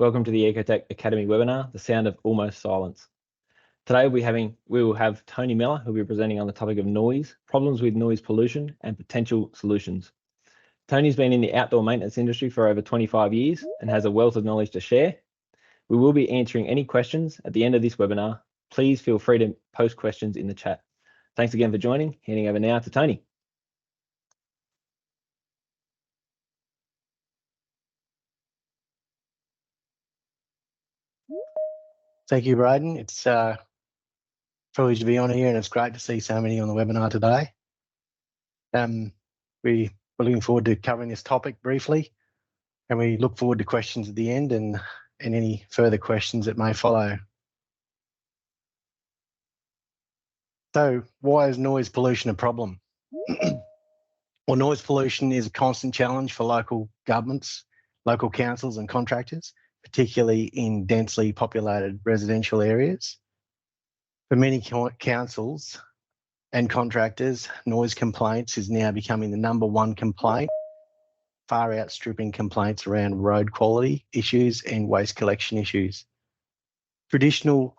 Welcome to the EcoTeq Academy webinar, The Sound of Almost Silence. Today we will have Tony Millar, who will be presenting on the topic of noise, problems with noise pollution and potential solutions. Tony's been in the outdoor maintenance industry for over 25 years and has a wealth of knowledge to share. We will be answering any questions at the end of this webinar. Please feel free to post questions in the chat. Thanks again for joining. Handing over now to Tony. Thank you, Braden. It's a privilege to be on here, and it's great to see so many on the webinar today. We're looking forward to covering this topic briefly, and we look forward to questions at the end and any further questions that may follow. So, why is noise pollution a problem? Well, noise pollution is a constant challenge for local governments, local councils and contractors, particularly in densely populated residential areas. For many councils and contractors, noise complaints is now becoming the #1 complaint, far outstripping complaints around road quality issues and waste collection issues. Traditional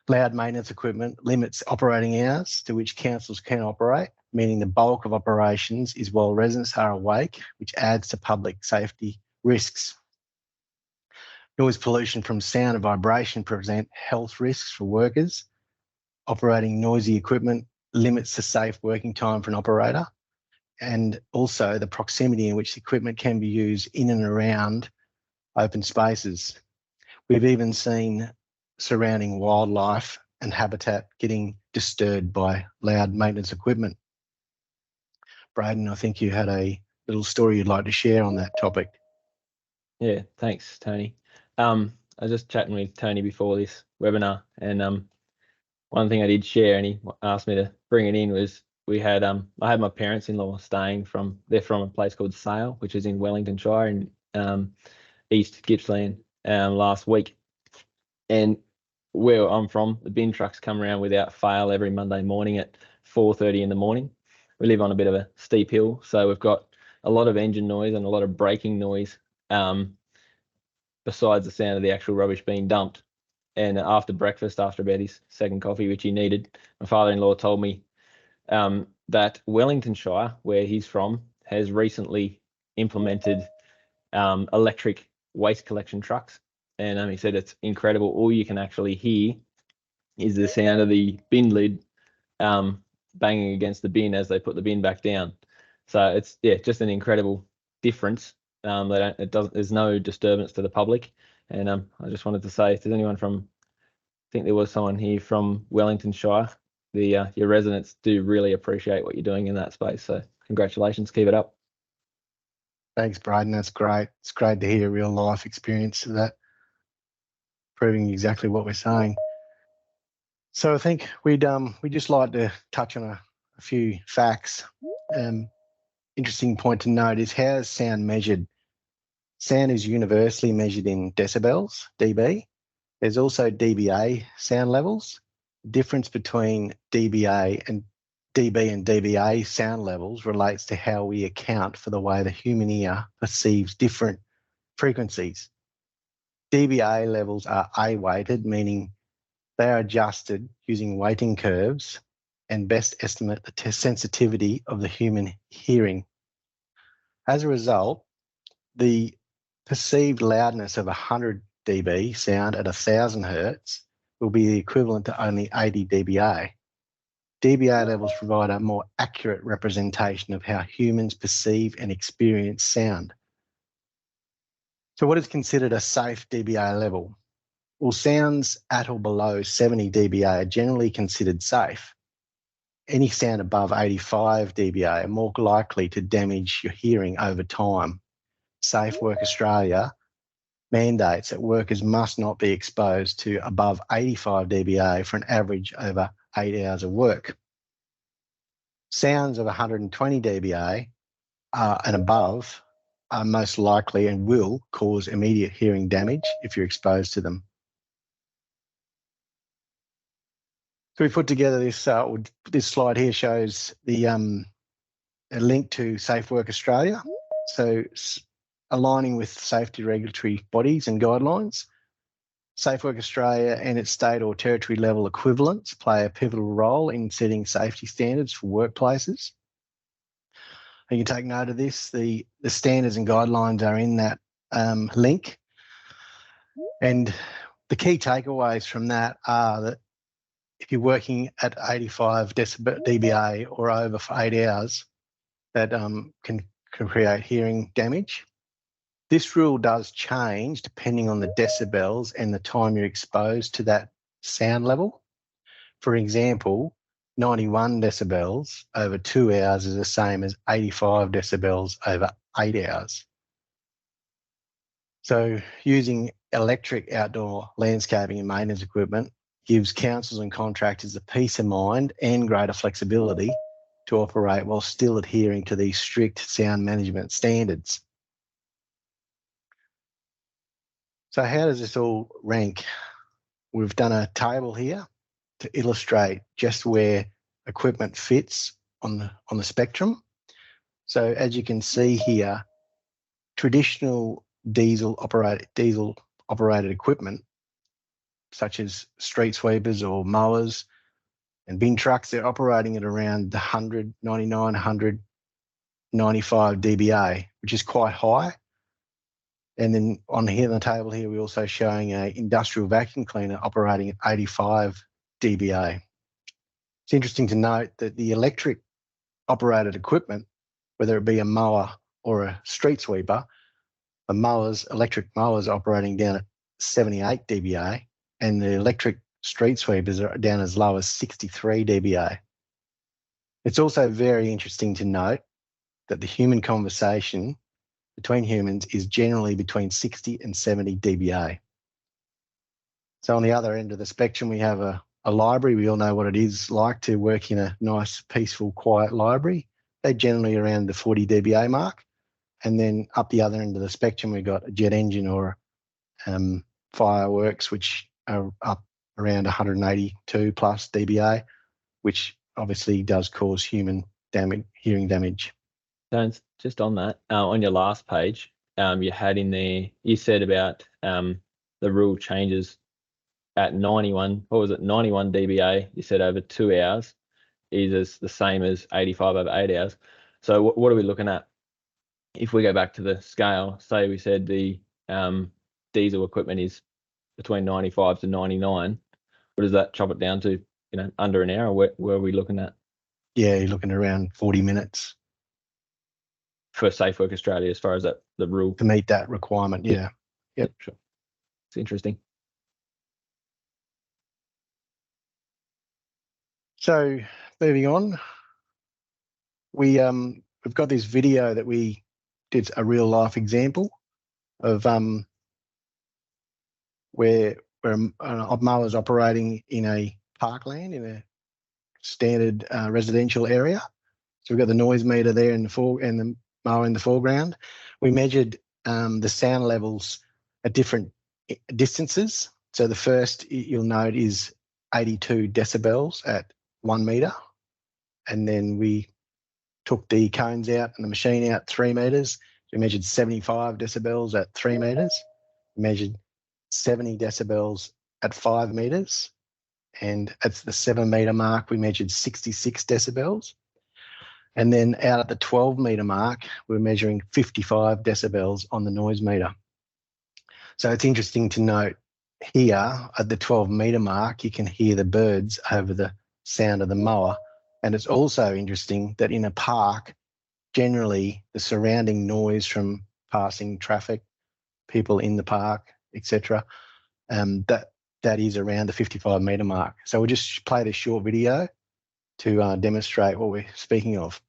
loud maintenance equipment limits operating hours to which councils can operate, meaning the bulk of operations is while residents are awake, which adds to public safety risks. Noise pollution from sound and vibration present health risks for workers. Operating noisy equipment limits the safe working time for an operator, and also the proximity in which the equipment can be used in and around open spaces. We've even seen surrounding wildlife and habitat getting disturbed by loud maintenance equipment. Braden, I think you had a little story you'd like to share on that topic. Yeah, thanks, Tony. I was just chatting with Tony before this webinar, and one thing I did share, and he asked me to bring it in, was I had my parents-in-law staying they're from a place called Sale, which is in Wellington Shire in East Gippsland last week. And where I'm from, the bin trucks come around without fail every Monday morning at 4:30 in the morning. We live on a bit of a steep hill, so we've got a lot of engine noise and a lot of braking noise, besides the sound of the actual rubbish being dumped. And after breakfast, after about his second coffee, which he needed, my father-in-law told me that Wellington Shire, where he's from, has recently implemented electric waste collection trucks. And he said it's incredible. All you can actually hear is the sound of the bin lid banging against the bin as they put the bin back down. So it's just an incredible difference. There's no disturbance to the public. And I just wanted to say, if there's anyone I think there was someone here from Wellington Shire, your residents do really appreciate what you're doing in that space. So congratulations, keep it up. Thanks, Braden. That's great. It's great to hear a real life experience of that, proving exactly what we're saying. So I think we'd just like to touch on a few facts. Interesting point to note is, how is sound measured? Sound is universally measured in decibels, dB. There's also dBA sound levels. The difference between dB and dBA sound levels relates to how we account for the way the human ear perceives different frequencies. dBA levels are A-weighted, meaning they are adjusted using weighting curves and best estimate the sensitivity of the human hearing. As a result, the perceived loudness of 100 dB sound at 1000 Hertz will be the equivalent to only 80 dBA. dBA levels provide a more accurate representation of how humans perceive and experience sound. So what is considered a safe dBA level? Well, sounds at or below 70 dBA are generally considered safe. Any sound above 85 dBA are more likely to damage your hearing over time. Safe Work Australia mandates that workers must not be exposed to above 85 dBA for an average over 8 hours of work. Sounds of 120 dBA and above are most likely and will cause immediate hearing damage if you're exposed to them. So we put together this slide here shows a link to Safe Work Australia. So aligning with safety regulatory bodies and guidelines, Safe Work Australia and its state or territory level equivalents play a pivotal role in setting safety standards for workplaces. And you can take note of this. The standards and guidelines are in that link. And the key takeaways from that are that if you're working at 85 dBA or over for 8 hours, that can create hearing damage. This rule does change depending on the decibels and the time you're exposed to that sound level. For example, 91 decibels over 2 hours is the same as 85 decibels over 8 hours. So using electric outdoor landscaping and maintenance equipment gives councils and contractors the peace of mind and greater flexibility to operate while still adhering to these strict sound management standards. So how does this all rank? We've done a table here to illustrate just where equipment fits on the spectrum. So as you can see here, traditional diesel operated equipment, such as street sweepers or mowers and bin trucks, they're operating at around 100, 99, 100, 95 dBA, which is quite high. And then on here on the table here, we're also showing an industrial vacuum cleaner operating at 85 dBA. It's interesting to note that the electric operated equipment, whether it be a mower or a street sweeper, electric mowers operating down at 78 dBA, and the electric street sweepers are down as low as 63 dBA. It's also very interesting to note that the human conversation between humans is generally between 60 and 70 dBA. So on the other end of the spectrum, we have a library. We all know what it is like to work in a nice, peaceful, quiet library. They're generally around the 40 dBA mark. And then up the other end of the spectrum, we've got a jet engine or fireworks, which are up around 182 plus dBA, which obviously does cause hearing damage. Just on that, on your last page, you had in there, you said about the rule changes at 91, what was it, 91 dBA, you said over 2 hours is the same as 85 over 8 hours. So what are we looking at? If we go back to the scale, say we said the diesel equipment is between 95 to 99, what does that chop it down to, under an hour? Where are we looking at? Yeah, you're looking around 40 minutes. For Safe Work Australia, as far as the rule. To meet that requirement, yeah. Yep. Sure. It's interesting. So moving on, we've got this video that we did a real life example of where a mower is operating in a parkland in a standard residential area. So we've got the noise meter there in the and the mower in the foreground. We measured the sound levels at different distances. So the first you'll note is 82 decibels at 1 metre. And then we took the cones out and the machine out 3 metres. We measured 75 decibels at 3 metres. We measured 70 decibels at 5 metres. And at the 7 metre mark, we measured 66 decibels. And then out at the 12 metre mark, we're measuring 55 decibels on the noise meter. So it's interesting to note here at the 12 metre mark, you can hear the birds over the sound of the mower. And it's also interesting that in a park, generally the surrounding noise from passing traffic, people in the park, etc., that is around the 55 metre mark. So we'll just play this short video to demonstrate what we're speaking of.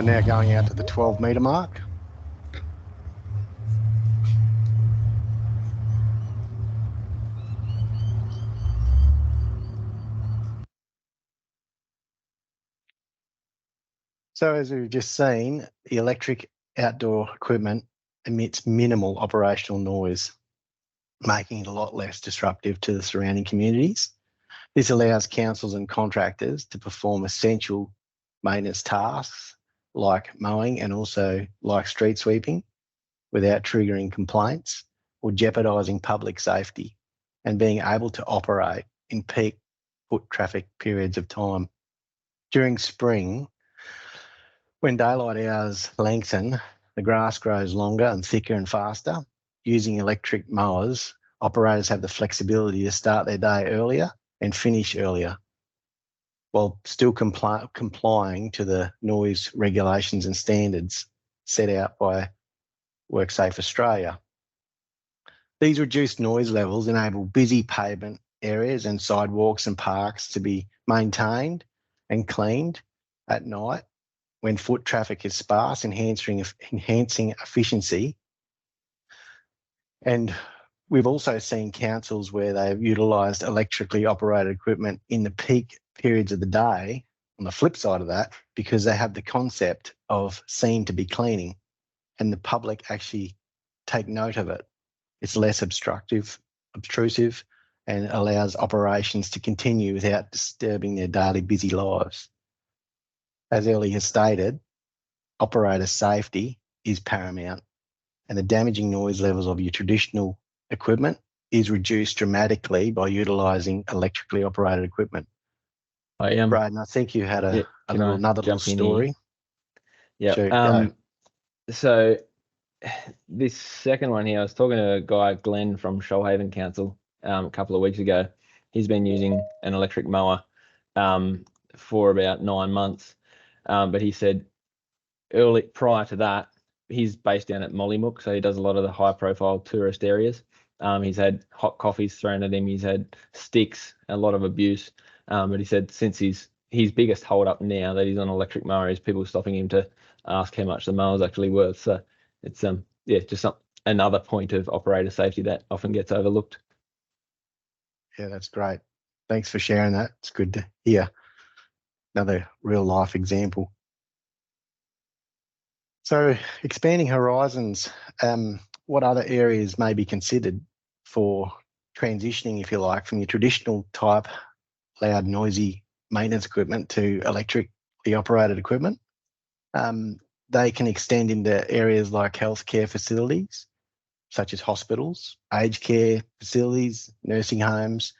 We're now going out to the 12-metre mark. So as we've just seen, the electric outdoor equipment emits minimal operational noise, making it a lot less disruptive to the surrounding communities. This allows councils and contractors to perform essential maintenance tasks like mowing and also like street sweeping without triggering complaints or jeopardising public safety, and being able to operate in peak foot traffic periods of time. During spring, when daylight hours lengthen, the grass grows longer and thicker and faster. Using electric mowers, operators have the flexibility to start their day earlier and finish earlier, while still complying to the noise regulations and standards set out by WorkSafe Australia. These reduced noise levels enable busy pavement areas and sidewalks and parks to be maintained and cleaned at night when foot traffic is sparse, enhancing efficiency. And we've also seen councils where they've utilised electrically operated equipment in the peak periods of the day, on the flip side of that, because they have the concept of seen to be cleaning and the public actually take note of it. It's less obtrusive, and allows operations to continue without disturbing their daily busy lives. As earlier stated, operator safety is paramount, and the damaging noise levels of your traditional equipment is reduced dramatically by utilising electrically operated equipment. Braden, I think you had another little story. Yeah. So this second one here, I was talking to a guy, Glenn from Shoalhaven Council, a couple of weeks ago. He's been using an electric mower for about 9 months. But he said prior to that, he's based down at Mollymook, so he does a lot of the high-profile tourist areas. He's had hot coffees thrown at him. He's had sticks, a lot of abuse. But he said since his biggest hold-up now that he's on electric mower is people stopping him to ask how much the mower's actually worth. So it's just another point of operator safety that often gets overlooked. Yeah, that's great. Thanks for sharing that. It's good to hear. Another real life example. So expanding horizons, what other areas may be considered for transitioning, if you like, from your traditional type loud, noisy maintenance equipment to electrically operated equipment? They can extend into areas like healthcare facilities, such as hospitals, aged care facilities, nursing homes,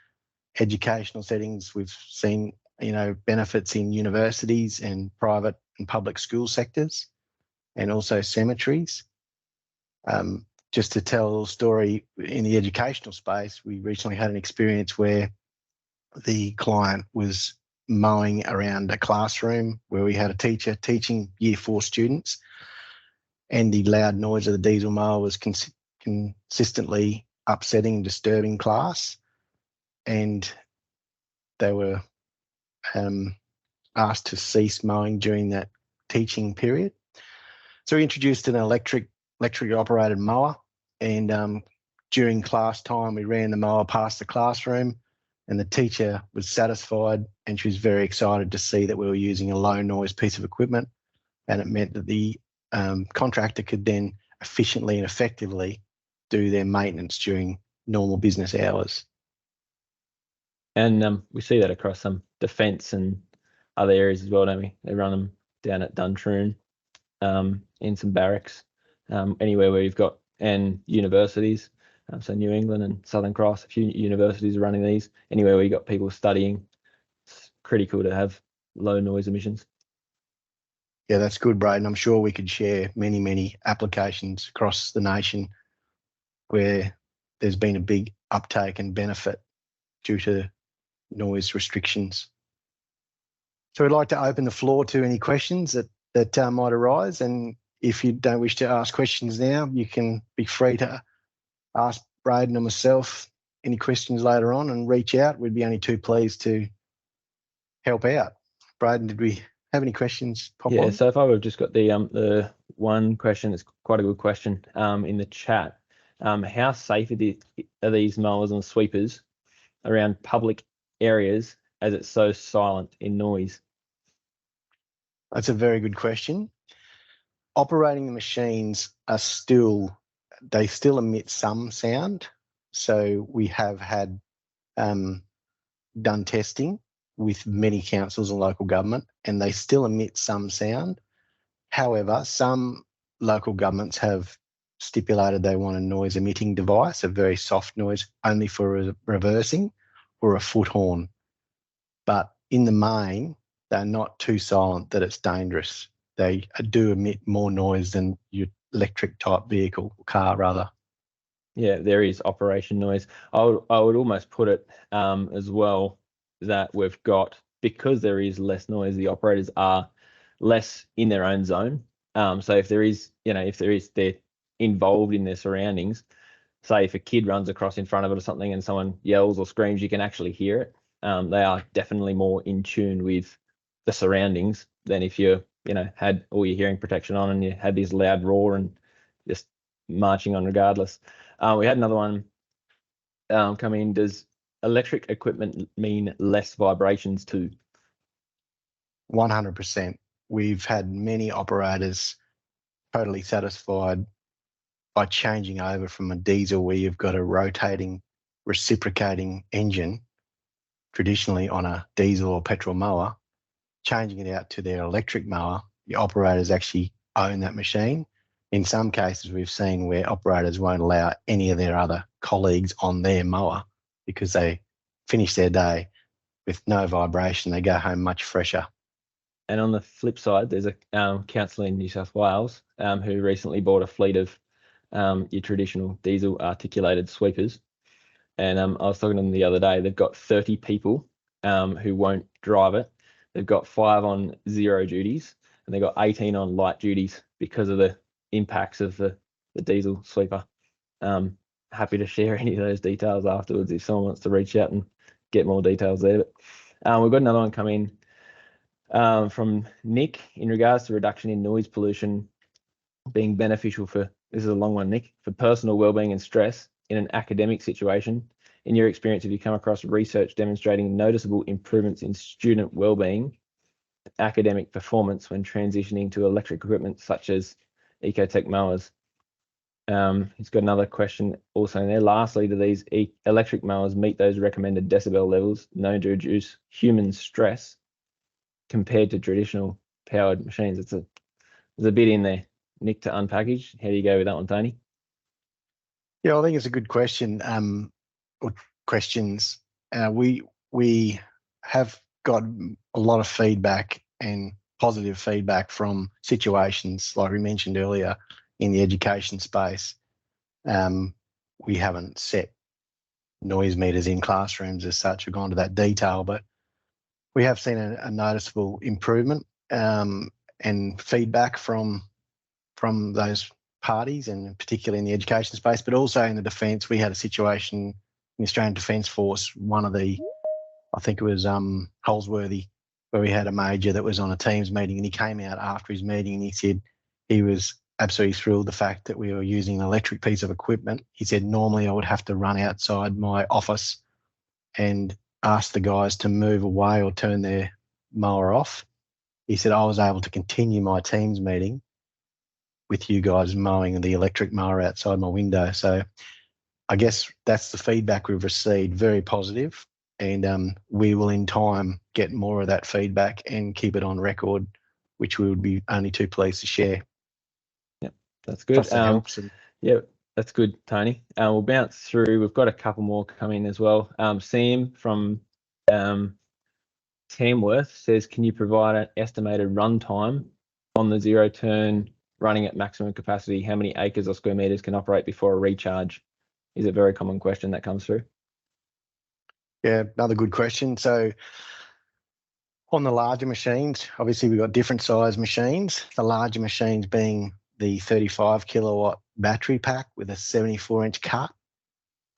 educational settings. We've seen benefits in universities and private and public school sectors, and also cemeteries. Just to tell a little story, in the educational space, we recently had an experience where the client was mowing around a classroom where we had a teacher teaching Year 4 students, and the loud noise of the diesel mower was consistently upsetting and disturbing class, and they were asked to cease mowing during that teaching period. So we introduced an electrically operated mower, and during class time we ran the mower past the classroom, and the teacher was satisfied, and she was very excited to see that we were using a low noise piece of equipment, and it meant that the contractor could then efficiently and effectively do their maintenance during normal business hours. And we see that across some defence and other areas as well, don't we? They run them down at Duntroon, in some barracks, anywhere where you've got, and universities. So New England and Southern Cross, a few universities are running these. Anywhere where you've got people studying, it's critical to have low noise emissions. Yeah, that's good, Braden. I'm sure we could share many, many applications across the nation where there's been a big uptake and benefit due to noise restrictions. So we'd like to open the floor to any questions that might arise. And if you don't wish to ask questions now, you can be free to ask Braden or myself any questions later on and reach out. We'd be only too pleased to help out. Braden, did we have any questions pop Yeah, on? so far we've just got the one question. It's quite a good question in the chat. How safe are these mowers and sweepers around public areas as it's so silent in noise? That's a very good question. Operating the machines they still emit some sound. So we have had done testing with many councils and local government, and they still emit some sound. However, some local governments have stipulated they want a noise emitting device, a very soft noise, only for reversing, or a foot horn. But in the main, they're not too silent that it's dangerous. They do emit more noise than your electric type vehicle, car rather. Yeah, there is operation noise. I would almost put it as well that we've got, because there is less noise, the operators are less in their own zone. So if there is, they're involved in their surroundings. Say if a kid runs across in front of it or something and someone yells or screams, you can actually hear it. They are definitely more in tune with the surroundings than if you had all your hearing protection on and you had this loud roar and just marching on regardless. We had another one come in. Does electric equipment mean less vibrations too? 100%. We've had many operators totally satisfied by changing over from a diesel where you've got a rotating, reciprocating engine, traditionally on a diesel or petrol mower, changing it out to their electric mower. The operators actually own that machine. In some cases, we've seen where operators won't allow any of their other colleagues on their mower because they finish their day with no vibration. They go home much fresher. And on the flip side, there's a council in New South Wales who recently bought a fleet of your traditional diesel articulated sweepers. And I was talking to them the other day. They've got 30 people who won't drive it. They've got 5 on zero duties, and they've got 18 on light duties because of the impacts of the diesel sweeper. Happy to share any of those details afterwards if someone wants to reach out and get more details there. But we've got another one come in from Nick in regards to reduction in noise pollution being beneficial for, this is a long one, Nick, for personal wellbeing and stress in an academic situation. In your experience, have you come across research demonstrating noticeable improvements in student wellbeing, academic performance when transitioning to electric equipment such as EcoTeq mowers? He's got another question also in there. Lastly, do these electric mowers meet those recommended decibel levels known to reduce human stress compared to traditional powered machines? There's a bit in there, Nick, to unpackage. How do you go with that one, Tony? Yeah, I think it's a good question. Or questions. We have got a lot of feedback and positive feedback from situations like we mentioned earlier in the education space. We haven't set noise meters in classrooms as such or gone to that detail, but we have seen a noticeable improvement and feedback from those parties, and particularly in the education space, but also in the defence. We had a situation in the Australian Defence Force, I think it was Holsworthy, where we had a major that was on a Teams meeting, and he came out after his meeting and he said he was absolutely thrilled the fact that we were using an electric piece of equipment. He said, normally I would have to run outside my office and ask the guys to move away or turn their mower off. He said, I was able to continue my Teams meeting with you guys mowing the electric mower outside my window. So I guess that's the feedback we've received, very positive, and we will in time get more of that feedback and keep it on record, which we would be only too pleased to share. Yep, that's good. Yeah, that's good, Tony. We'll bounce through. We've got a couple more coming as well. Sam from Tamworth says, can you provide an estimated runtime on the zero turn running at maximum capacity? How many acres or square meters can operate before a recharge? Is a very common question that comes through. Yeah, another good question. So on the larger machines, obviously we've got different size machines. The larger machines being the 35 kilowatt battery pack with a 74-inch cut.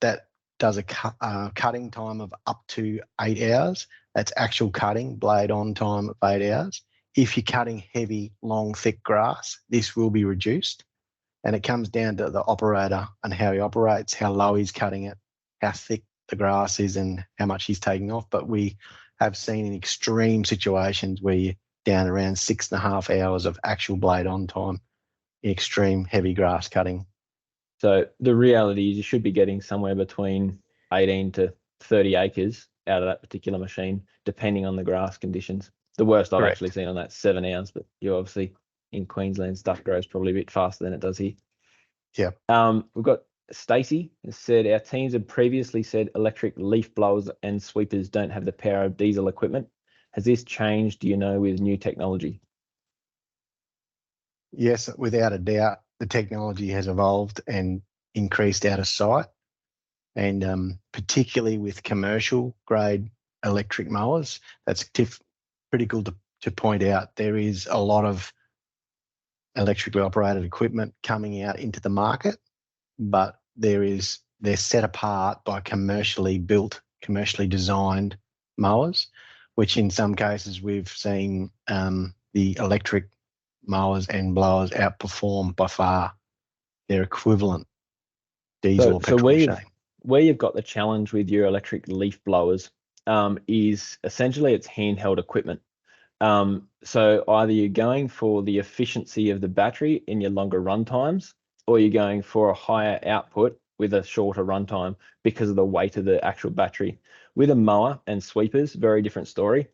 That does a cutting time of up to 8 hours. That's actual cutting, blade on time of 8 hours. if you're cutting heavy, long, thick grass, this will be reduced. And it comes down to the operator and how he operates, how low he's cutting it, how thick the grass is, and how much he's taking off. But we have seen in extreme situations where you're down around 6.5 hours of actual blade on time in extreme heavy grass cutting. So the reality is you should be getting somewhere between 18 to 30 acres out of that particular machine, depending on the grass conditions. The worst I've Correct. actually seen on that 7 hours, but you obviously in Queensland stuff grows probably a bit faster than it does here. Yeah. We've got Stacey has said our teams have previously said electric leaf blowers and sweepers don't have the power of diesel equipment. Has this changed, do you know, with new technology? Yes, without a doubt, the technology has evolved and increased out of sight. And particularly with commercial grade electric mowers, that's critical to point out. There is a lot of electrically operated equipment coming out into the market, but they're set apart by commercially built, commercially designed mowers, which in some cases we've seen the electric mowers and blowers outperform by far their equivalent diesel or petrol machine. Where you've got the challenge with your electric leaf blowers is essentially it's handheld equipment. So either you're going for the efficiency of the battery in your longer run times, or you're going for a higher output with a shorter runtime because of the weight of the actual battery. With a mower and sweepers, very different story,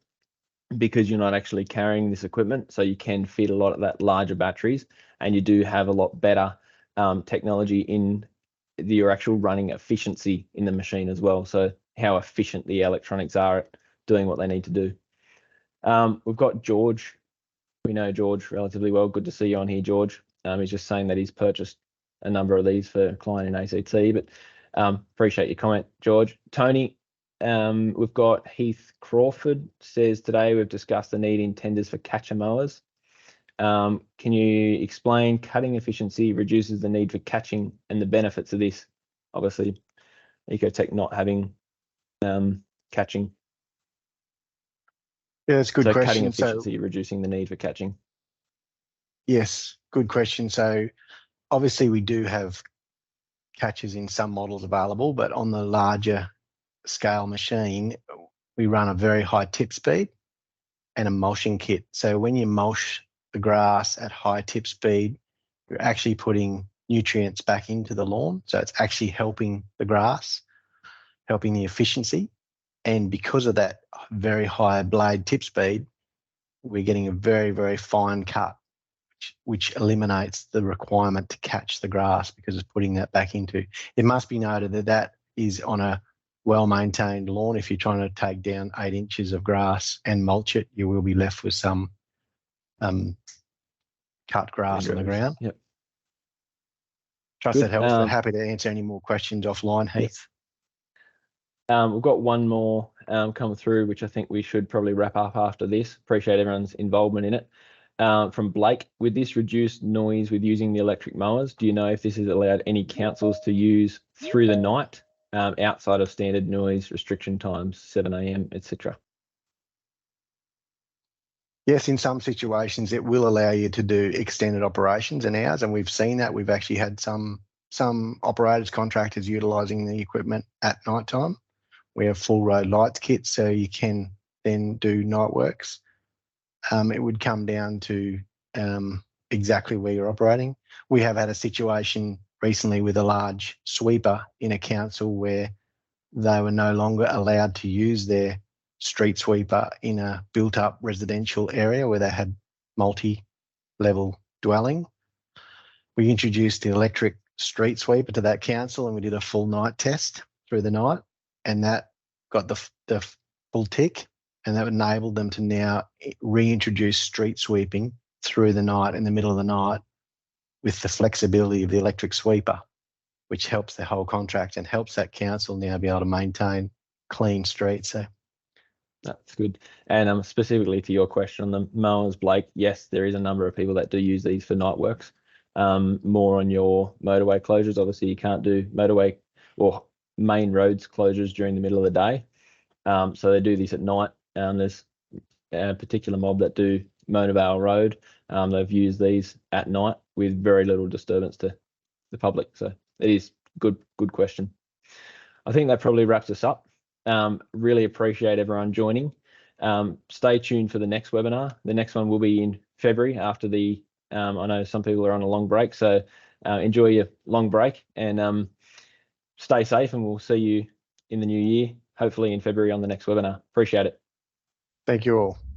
because you're not actually carrying this equipment, so you can fit a lot of that larger batteries, and you do have a lot better technology in your actual running efficiency in the machine as well. So how efficient the electronics are at doing what they need to do. We've got George. We know George relatively well. Good to see you on here, George. He's just saying that he's purchased a number of these for a client in ACT, but appreciate your comment, George. Tony, we've got Heath Crawford says today we've discussed the need in tenders for catcher mowers. Can you explain cutting efficiency reduces the need for catching and the benefits of this? Obviously, EcoTeq not having catching. Yeah, that's a good question. Cutting efficiency, reducing the need for catching. Yes, good question. So obviously we do have catchers in some models available, but on the larger scale machine, we run a very high tip speed and a mulching kit. So when you mulch the grass at high tip speed, you're actually putting nutrients back into the lawn. So it's actually helping the grass, helping the efficiency. And because of that very high blade tip speed, we're getting a very, very fine cut, which eliminates the requirement to catch the grass because it's putting that back into. It must be noted that that is on a well-maintained lawn. If you're trying to take down 8 inches of grass and mulch it, you will be left with some cut grass on the ground. Yep. Trust that helps, but happy to answer any more questions offline, Heath. We've got one more come through, which I think we should probably wrap up after this. Appreciate everyone's involvement in it. From Blake, with this reduced noise with using the electric mowers, do you know if this has allowed any councils to use through the night outside of standard noise restriction times, 7 a.m., etc.? Yes, in some situations it will allow you to do extended operations and hours, and we've seen that. We've actually had some operators, contractors utilising the equipment at night time. We have full road lights kits, so you can then do night works. It would come down to exactly where you're operating. We have had a situation recently with a large sweeper in a council where they were no longer allowed to use their street sweeper in a built-up residential area where they had multi-level dwelling. We introduced the electric street sweeper to that council, and we did a full night test through the night, and that got the full tick, and that enabled them to now reintroduce street sweeping through the night, in the middle of the night, with the flexibility of the electric sweeper, which helps the whole contract and helps that council now be able to maintain clean streets. So that's good. And specifically to your question on the mowers, Blake, yes, there is a number of people that do use these for night works. More on your motorway closures. Obviously, you can't do motorway or main roads closures during the middle of the day. So they do this at night. There's a particular mob that do Mona Vale Road. They've used these at night with very little disturbance to the public. So it is good question. I think that probably wraps us up. Really appreciate everyone joining. Stay tuned for the next webinar. The next one will be in February after the, I know some people are on a long break, so enjoy your long break and stay safe, and we'll see you in the new year, hopefully in February on the next webinar. Appreciate it. Thank you all.